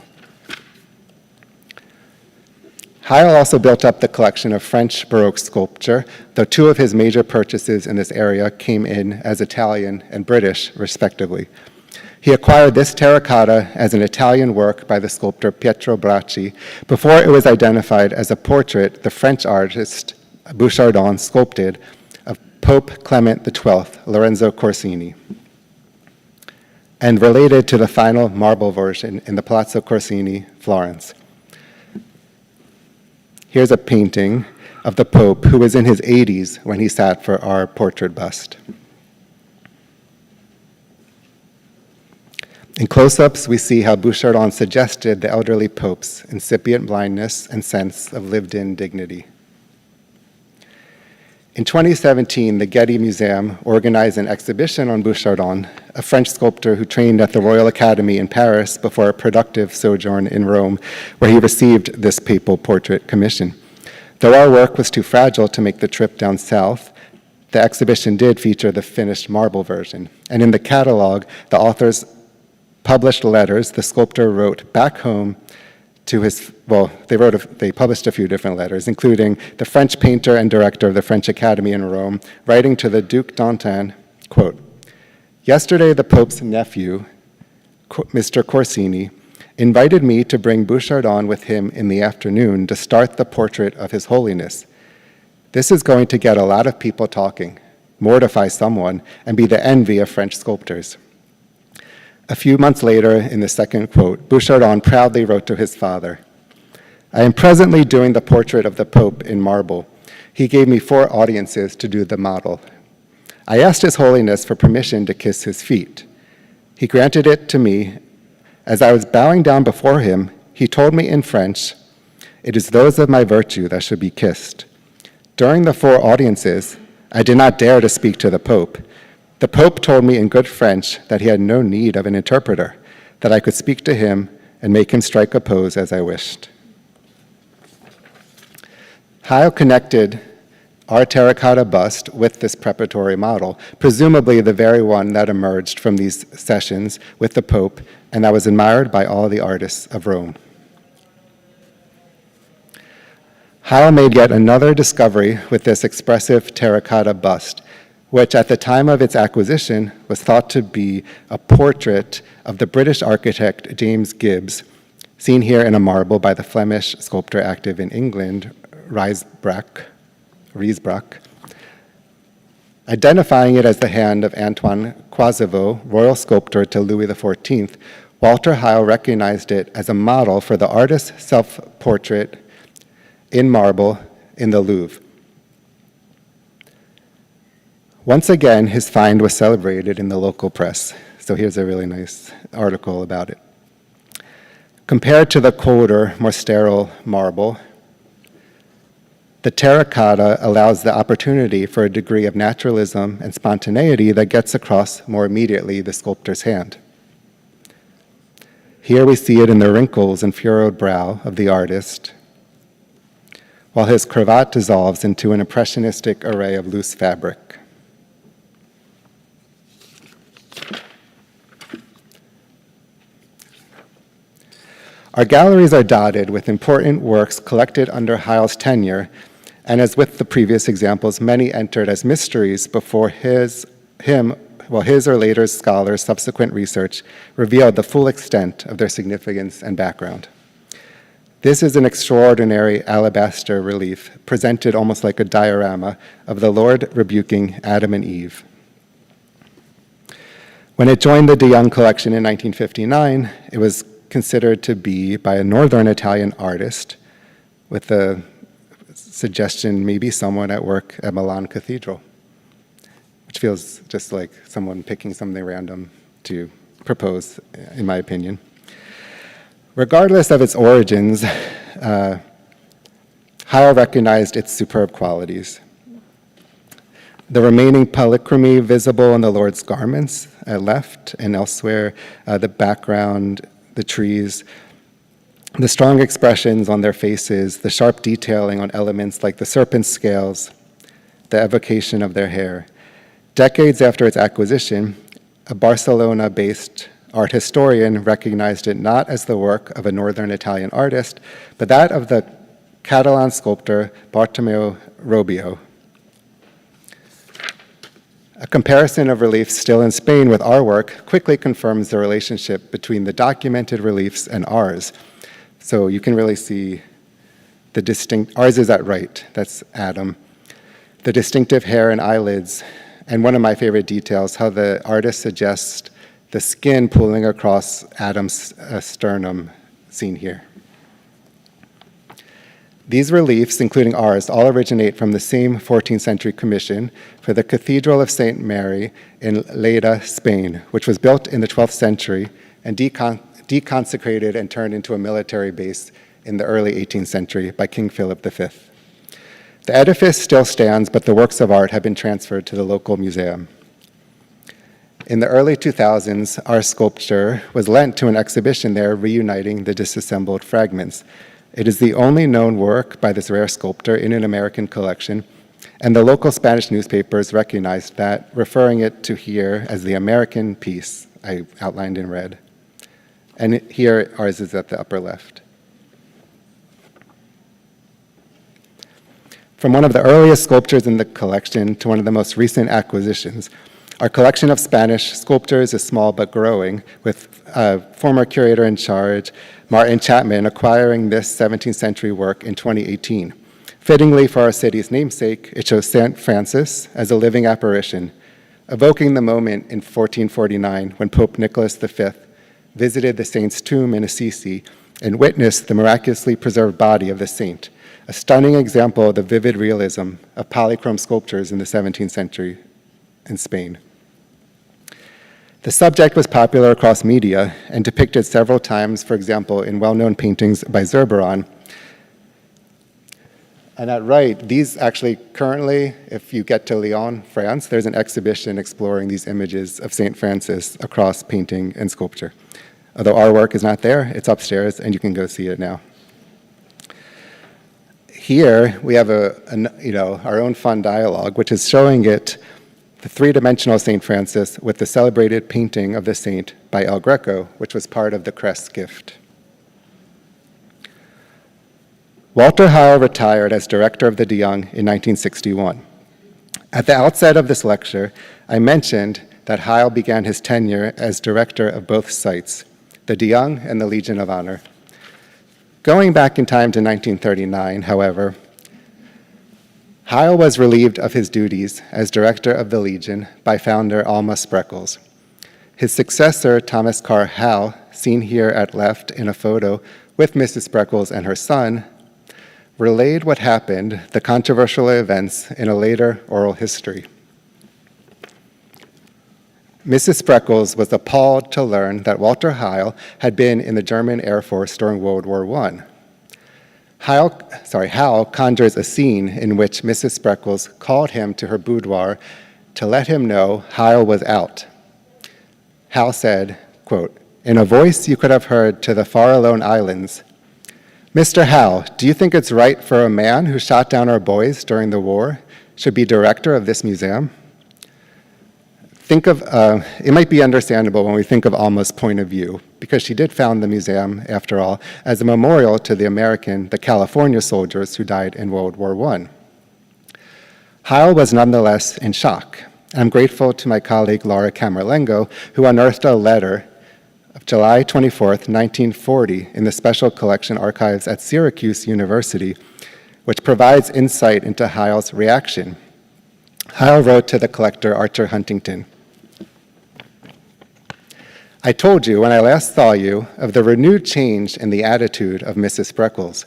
Heil also built up the collection of French Baroque sculpture, though two of his major purchases in this area came in as Italian and British, respectively. He acquired this terracotta as an Italian work by the sculptor Pietro Bracci before it was identified as a portrait the French artist Bouchardon sculpted of Pope Clement XII, Lorenzo Corsini, and related to the final marble version in the Palazzo Corsini, Florence. Here's a painting of the Pope who was in his 80s when he sat for our portrait bust. In close-ups, we see how Bouchardon suggested the elderly Pope's incipient blindness and sense of lived-in dignity. In 2017, the Getty Museum organized an exhibition on Bouchardon, a French sculptor who trained at the Royal Academy in Paris before a productive sojourn in Rome, where he received this papal portrait commission. Though our work was too fragile to make the trip down south, the exhibition did feature the finished marble version. And in the catalog, the authors published letters the sculptor wrote back home to his, they published a few different letters, including the French painter and director of the French Academy in Rome, writing to the Duc d'Antin, quote, "Yesterday the Pope's nephew, Mr. Corsini, invited me to bring Bouchardon with him in the afternoon to start the portrait of His Holiness. This is going to get a lot of people talking, mortify someone, and be the envy of French sculptors." A few months later, in the second quote, Bouchardon proudly wrote to his father, "I am presently doing the portrait of the Pope in marble. He gave me 4 audiences to do the model. I asked His Holiness for permission to kiss his feet. He granted it to me. As I was bowing down before him, he told me in French, 'It is those of my virtue that should be kissed.' During the 4 audiences, I did not dare to speak to the Pope. The Pope told me in good French that he had no need of an interpreter, that I could speak to him and make him strike a pose as I wished." Heil connected our terracotta bust with this preparatory model, presumably the very one that emerged from these sessions with the Pope and that was admired by all the artists of Rome. Heil made yet another discovery with this expressive terracotta bust, which at the time of its acquisition was thought to be a portrait of the British architect James Gibbs, seen here in a marble by the Flemish sculptor active in England, Riesbrock, identifying it as the hand of Antoine Quasivaux, royal sculptor to Louis XIV. Walter Heil recognized it as a model for the artist's self-portrait in marble in the Louvre. Once again, his find was celebrated in the local press. So here's a really nice article about it. Compared to the colder, more sterile marble, the terracotta allows the opportunity for a degree of naturalism and spontaneity that gets across more immediately the sculptor's hand. Here we see it in the wrinkles and furrowed brow of the artist, while his cravat dissolves into an impressionistic array of loose fabric. Our galleries are dotted with important works collected under Heil's tenure, and as with the previous examples, many entered as mysteries before his or later scholars' subsequent research revealed the full extent of their significance and background. This is an extraordinary alabaster relief, presented almost like a diorama of the Lord rebuking Adam and Eve. When it joined the de Young collection in 1959, it was considered to be by a northern Italian artist, with the suggestion maybe someone at work at Milan Cathedral, which feels just like someone picking something random to propose, in my opinion. Regardless of its origins, Heil recognized its superb qualities. The remaining polychromy visible in the Lord's garments at left and elsewhere, the background, the trees, the strong expressions on their faces, the sharp detailing on elements like the serpent's scales, the evocation of their hair. Decades after its acquisition, a Barcelona-based art historian recognized it not as the work of a northern Italian artist, but that of the Catalan sculptor Bartomeu Robbio. A comparison of reliefs still in Spain with our work quickly confirms the relationship between the documented reliefs and ours. So you can really see the distinct, ours is at right, that's Adam. The distinctive hair and eyelids, and one of my favorite details, how the artist suggests the skin pulling across Adam's sternum, seen here. These reliefs, including ours, all originate from the same 14th century commission for the Cathedral of St. Mary in Lleida, Spain, which was built in the 12th century and deconsecrated and turned into a military base in the early 18th century by King Philip V. The edifice still stands, but the works of art have been transferred to the local museum. In the early 2000s, our sculpture was lent to an exhibition there reuniting the disassembled fragments. It is the only known work by this rare sculptor in an American collection, and the local Spanish newspapers recognized that, referring it to here as the American piece, I outlined in red. And here, ours is at the upper left. From one of the earliest sculptures in the collection to one of the most recent acquisitions, our collection of Spanish sculptures is small but growing, with former curator in charge, Martin Chapman, acquiring this 17th century work in 2018. Fittingly for our city's namesake, it shows St. Francis as a living apparition, evoking the moment in 1449 when Pope Nicholas V visited the saint's tomb in Assisi and witnessed the miraculously preserved body of the saint, a stunning example of the vivid realism of polychrome sculptures in the 17th century in Spain. The subject was popular across media and depicted several times, for example, in well-known paintings by Zurbaran. And at right, these actually currently, if you get to Lyon, France, there's an exhibition exploring these images of St. Francis across painting and sculpture. Although our work is not there, it's upstairs, and you can go see it now. Here, we have our own fun dialogue, which is showing it the three-dimensional St. Francis with the celebrated painting of the saint by El Greco, which was part of the Kress gift. Walter Heil retired as director of the De Young in 1961. At the outset of this lecture, I mentioned that Heil began his tenure as director of both sites, the De Young and the Legion of Honor. Going back in time to 1939, however, Heil was relieved of his duties as director of the Legion by founder Alma Spreckels. His successor, Thomas Carr Howe, seen here at left in a photo with Mrs. Spreckels and her son, relayed what happened, the controversial events, in a later oral history. Mrs. Spreckels was appalled to learn that Walter Heil had been in the German Air Force during World War I. Heil conjures a scene in which Mrs. Spreckels called him to her boudoir to let him know Heil was out. Heil said, quote, "In a voice you could have heard to the far alone islands, 'Mr. Heil, do you think it's right for a man who shot down our boys during the war should be director of this museum?'" It might be understandable when we think of Alma's point of view, because she did found the museum, after all, as a memorial to the California soldiers who died in World War I. Heil was nonetheless in shock. I'm grateful to my colleague Laura Camerlengo, who unearthed a letter of July 24th, 1940, in the Special Collection Archives at Syracuse University, which provides insight into Heil's reaction. Heil wrote to the collector Archer Huntington, "I told you when I last saw you of the renewed change in the attitude of Mrs. Spreckels.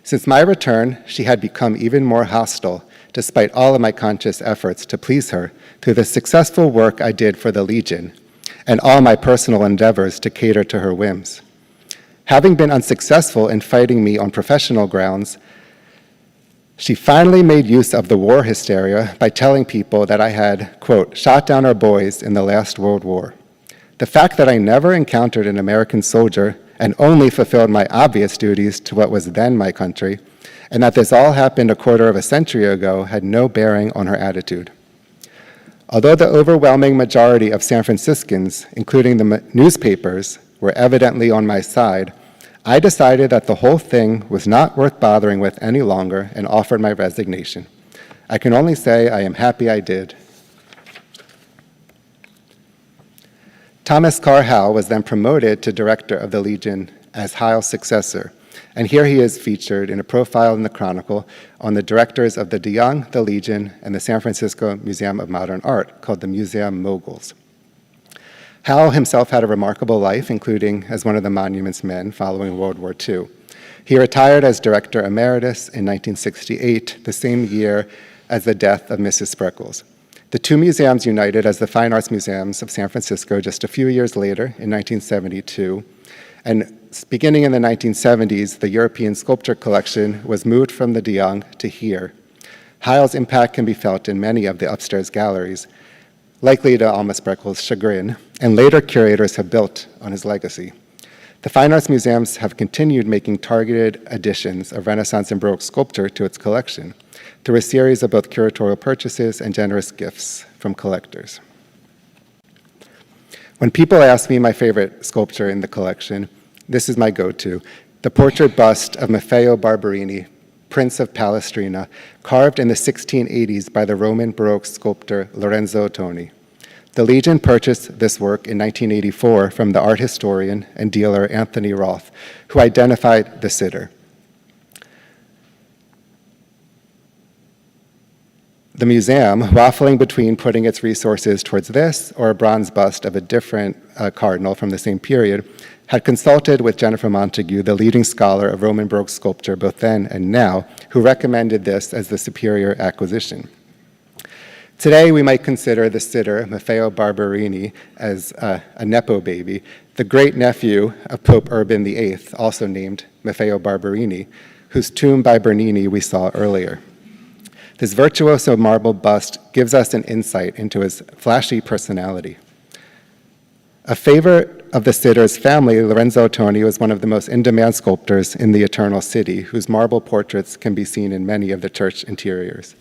Since my return, she had become even more hostile, despite all of my conscious efforts to please her through the successful work I did for the Legion and all my personal endeavors to cater to her whims. Having been unsuccessful in fighting me on professional grounds, she finally made use of the war hysteria by telling people that I had, quote, 'shot down our boys in the last World War.' The fact that I never encountered an American soldier and only fulfilled my obvious duties to what was then my country, and that this all happened a quarter of a century ago had no bearing on her attitude. Although the overwhelming majority of San Franciscans, including the newspapers, were evidently on my side, I decided that the whole thing was not worth bothering with any longer and offered my resignation. I can only say I am happy I did." Thomas Carr Howe was then promoted to director of the Legion as Heil's successor, and here he is featured in a profile in the Chronicle on the directors of the De Young, the Legion, and the San Francisco Museum of Modern Art, called the Museum Moguls. Howe himself had a remarkable life, including as one of the monument's men following World War II. He retired as director emeritus in 1968, the same year as the death of Mrs. Spreckels. The two museums united as the Fine Arts Museums of San Francisco just a few years later in 1972, and beginning in the 1970s, the European sculpture collection was moved from the De Young to here. Heil's impact can be felt in many of the upstairs galleries, likely to Alma Spreckels' chagrin, and later curators have built on his legacy. The Fine Arts Museums have continued making targeted additions of Renaissance and Baroque sculpture to its collection through a series of both curatorial purchases and generous gifts from collectors. When people ask me my favorite sculpture in the collection, this is my go-to, the portrait bust of Maffeo Barberini, Prince of Palestrina, carved in the 1680s by the Roman Baroque sculptor Lorenzo Toni. The Legion purchased this work in 1984 from the art historian and dealer Anthony Roth, who identified the sitter. The museum, waffling between putting its resources towards this or a bronze bust of a different cardinal from the same period, had consulted with Jennifer Montague, the leading scholar of Roman Baroque sculpture both then and now, who recommended this as the superior acquisition. Today, we might consider the sitter, Maffeo Barberini, as a Nepo baby, the great-nephew of Pope Urban VIII, also named Maffeo Barberini, whose tomb by Bernini we saw earlier. This virtuoso marble bust gives us an insight into his flashy personality. A favorite of the sitter's family, Lorenzo Toni was one of the most in-demand sculptors in the Eternal City, whose marble portraits can be seen in many of the church interiors.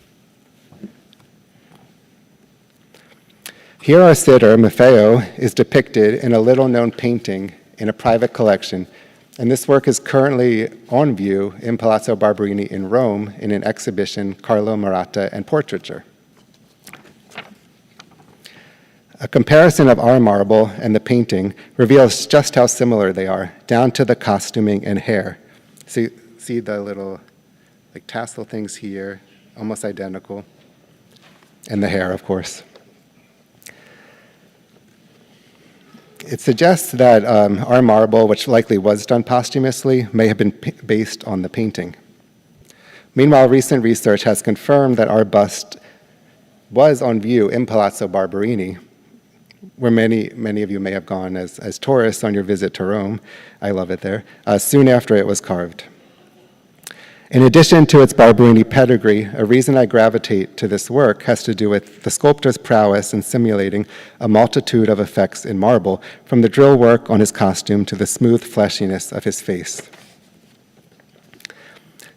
Here our sitter, Maffeo, is depicted in a little-known painting in a private collection And this work is currently on view in Palazzo Barberini in Rome in an exhibition, Carlo Maratta and Portraiture. A comparison of our marble and the painting reveals just how similar they are, down to the costuming and hair. See the little tassel things here, almost identical, and the hair, of course. It suggests that our marble, which likely was done posthumously, may have been based on the painting. Meanwhile, recent research has confirmed that our bust was on view in Palazzo Barberini, where many of you may have gone as tourists on your visit to Rome. I love it there, soon after it was carved. In addition to its Barberini pedigree, a reason I gravitate to this work has to do with the sculptor's prowess in simulating a multitude of effects in marble, from the drill work on his costume to the smooth fleshiness of his face.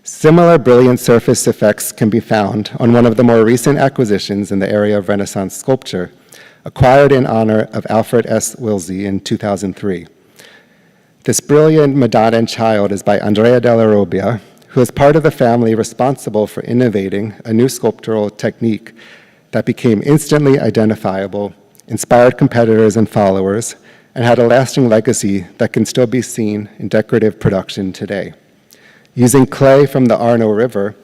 Similar brilliant surface effects can be found on one of the more recent acquisitions in the area of Renaissance sculpture, acquired in honor of Alfred S. Wilsey in 2003. This brilliant Madonna and Child is by Andrea della Robbia, who is part of the family responsible for innovating a new sculptural technique that became instantly identifiable, inspired competitors and followers, and had a lasting legacy that can still be seen in decorative production today. Using clay from the Arno River,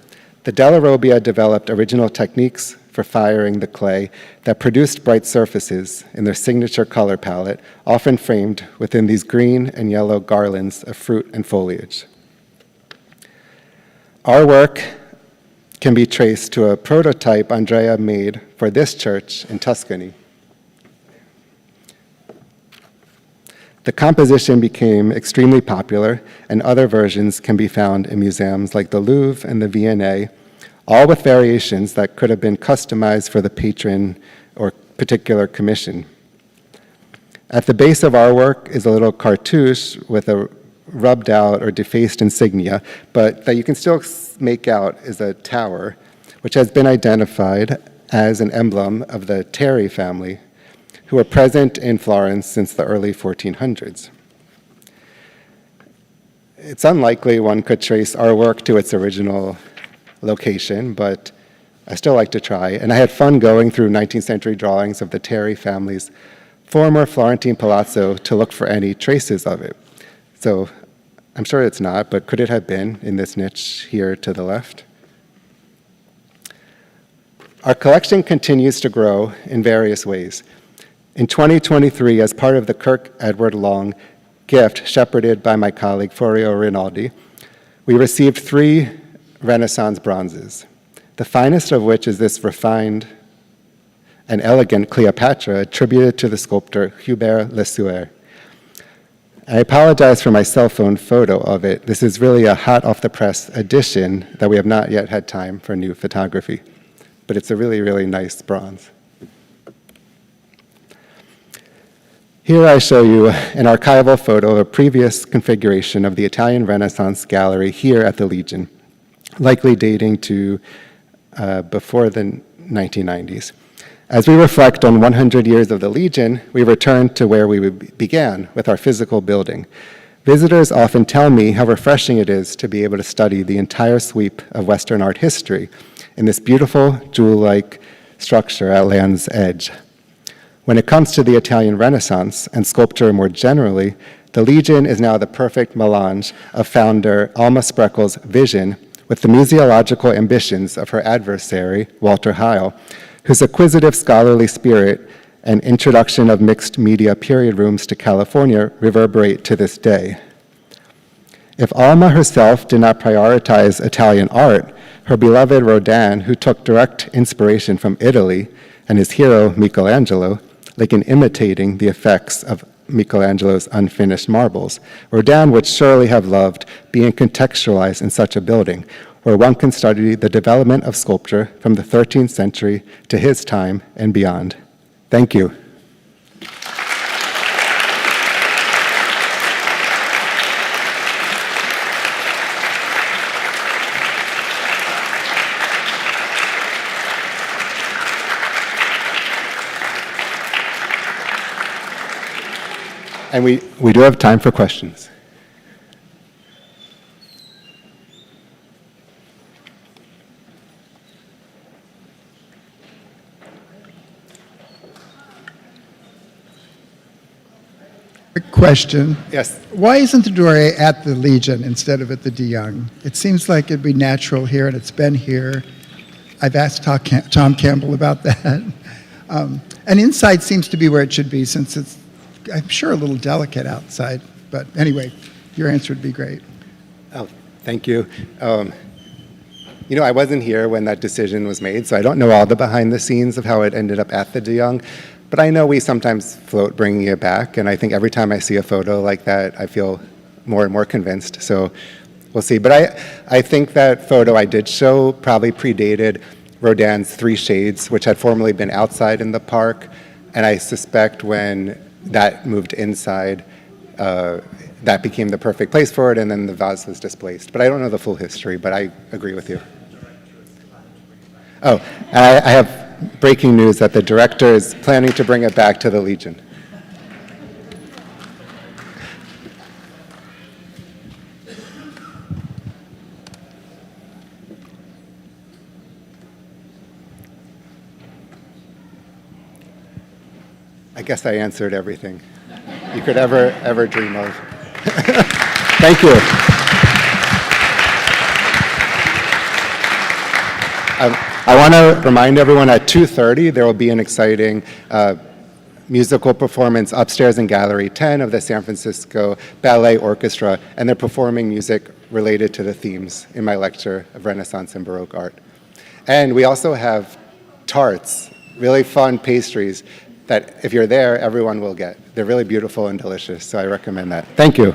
the della Robbia developed original techniques for firing the clay that produced bright surfaces in their signature color palette, often framed within these green and yellow garlands of fruit and foliage. Our work can be traced to a prototype Andrea made for this church in Tuscany. The composition became extremely popular, and other versions can be found in museums like the Louvre and the V&A, all with variations that could have been customized for the patron or particular commission. At the base of our work is a little cartouche with a rubbed out or defaced insignia, but that you can still make out is a tower, which has been identified as an emblem of the Terry family, who were present in Florence since the early 1400s. It's unlikely one could trace our work to its original location, but I still like to try, and I had fun going through 19th century drawings of the Terry family's former Florentine palazzo to look for any traces of it. So I'm sure it's not, but could it have been in this niche here to the left? Our collection continues to grow in various ways. In 2023, as part of the Kirk Edward Long gift shepherded by my colleague Florio Rinaldi, we received 3 Renaissance bronzes, the finest of which is this refined and elegant Cleopatra attributed to the sculptor Hubert Lesueur. I apologize for my cell phone photo of it. This is really a hot-off-the-press edition that we have not yet had time for new photography, but it's a really, really nice bronze. Here I show you an archival photo of a previous configuration of the Italian Renaissance gallery here at the Legion, likely dating to before the 1990s. As we reflect on 100 years of the Legion, we return to where we began with our physical building. Visitors often tell me how refreshing it is to be able to study the entire sweep of Western art history in this beautiful jewel-like structure at Land's Edge. When it comes to the Italian Renaissance and sculpture more generally, the Legion is now the perfect melange of founder Alma Spreckle's vision with the museological ambitions of her adversary, Walter Heil, whose acquisitive scholarly spirit and introduction of mixed media period rooms to California reverberate to this day. If Alma herself did not prioritize Italian art, her beloved Rodin, who took direct inspiration from Italy, and his hero, Michelangelo, like in imitating the effects of Michelangelo's unfinished marbles, Rodin would surely have loved being contextualized in such a building, where one can study the development of sculpture from the 13th century to his time and beyond. Thank you. And we do have time for questions. question. Yes. Why isn't the Doré at the Legion instead of at the de Young? It seems like it'd be natural here, and it's been here. I've asked Tom Campbell about that. And inside seems to be where it should be, since it's, I'm sure, a little delicate outside. But anyway, your answer would be great. Oh, thank you. You know, I wasn't here when that decision was made, so I don't know all the behind the scenes of how it ended up at the de Young. But I know we sometimes float bringing it back, and I think every time I see a photo like that, I feel more and more convinced. So we'll see. But I think that photo I did show probably predated Rodin's Three Shades, which had formerly been outside in the park. And I suspect when that moved inside, that became the perfect place for it, and then the vase was displaced. But I don't know the full history, but I agree with you. Oh, I have breaking news that the director is planning to bring it back to the Legion. I guess I answered everything you could ever dream of. Thank you. I want to remind everyone at 2:30 there will be an exciting musical performance upstairs in Gallery 10 of the San Francisco Ballet Orchestra, and they're performing music related to the themes in my lecture of Renaissance and Baroque art. And we also have tarts, really fun pastries that if you're there, everyone will get. They're really beautiful and delicious, so I recommend that. Thank you.